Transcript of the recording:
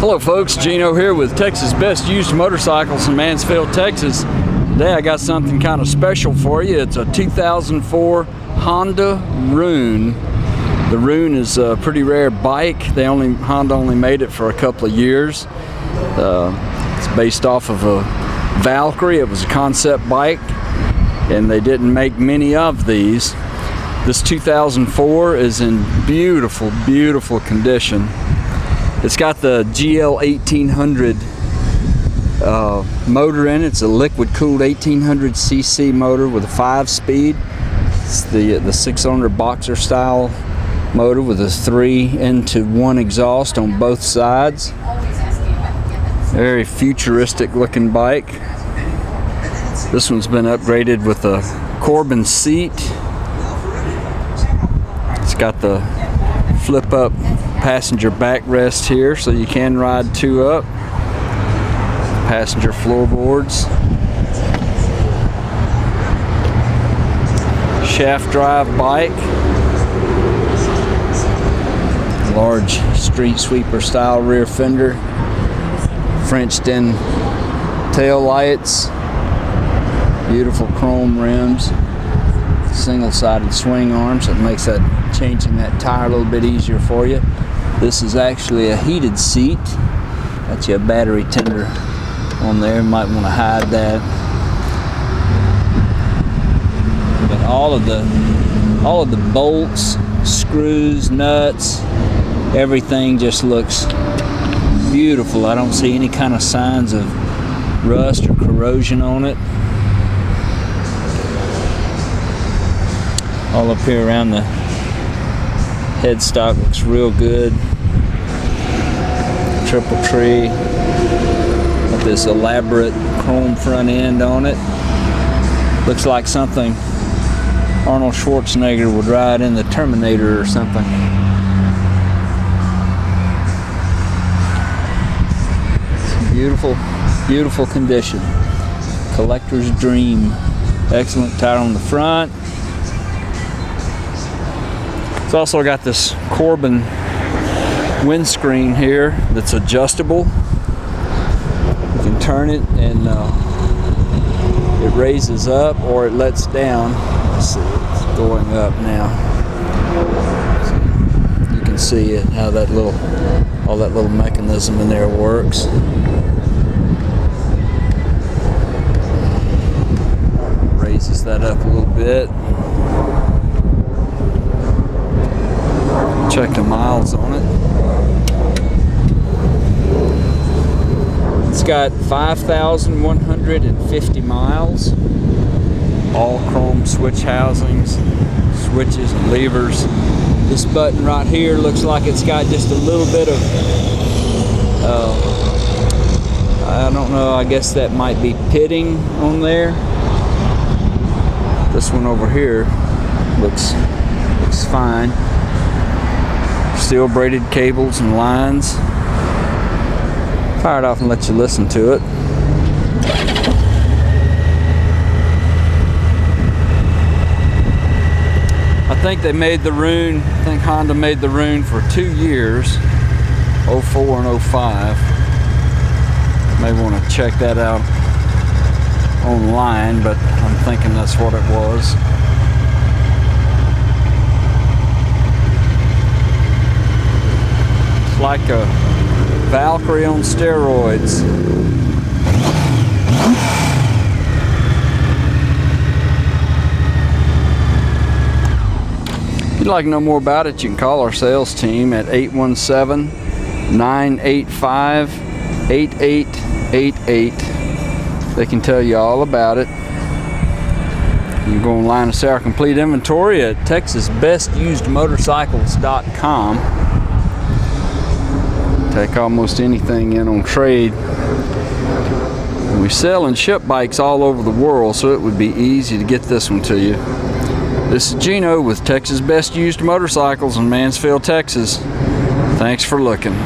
Hello folks, Gino here with Texas Best Used Motorcycles in Mansfield, Texas. Today I got something kind of special for you. It's a 2004 Honda Rune. The Rune is a pretty rare bike. Honda only made it for a couple of years. It's based off of a Valkyrie. It was a concept bike, and they didn't make many of these. This 2004 is in beautiful, beautiful condition. It's got the NRX1800 motor in it. It's a liquid-cooled 1800cc motor with a 5-speed. It's the 6-cylinder boxer style motor with a 3-into-1 exhaust on both sides. Very futuristic looking bike. This one's been upgraded with a Corbin seat. It's got the flip-up passenger backrest here, so you can ride two up. Passenger floorboards. Shaft drive bike. Large street sweeper style rear fender. Frenched in tail lights. Beautiful chrome rims. Single-sided swing arms. It makes that changing that tire a little bit easier for you. This is actually a heated seat. Got you a battery tender on there. Might want to hide that. But all of the bolts, screws, nuts, everything just looks beautiful. I don't see any kind of signs of rust or corrosion on it. All up here around the headstock looks real good. Triple tree with this elaborate chrome front end on it. Looks like something Arnold Schwarzenegger would ride in the Terminator or something. It's beautiful, beautiful condition. Collector's dream. Excellent tire on the front. It's also got this Corbin windscreen here that's adjustable. You can turn it and it raises up or it lets down. Let's see, it's going up now. So you can see it, how all that little mechanism in there works. Raises that up a little bit. Check the miles on it. It's got 5,150 miles. All chrome switch housings, switches and levers. This button right here looks like it's got just a little bit of, I don't know, I guess that might be pitting on there. This one over here looks fine. Steel braided cables and lines. Fire it off and let you listen to it. I think they made the Rune, I think Honda made the Rune for 2 years, 04 and 05. May want to check that out online, but I'm thinking that's what it was. Like a Valkyrie on steroids. If you'd like to know more about it, you can call our sales team at 817-985-8888. They can tell you all about it. You can go online and see our complete inventory at texasbestusedmotorcycles.com. Take almost anything in on trade. We sell and ship bikes all over the world, so it would be easy to get this one to you. This is Gino with Texas Best Used Motorcycles in Mansfield, Texas. Thanks for looking.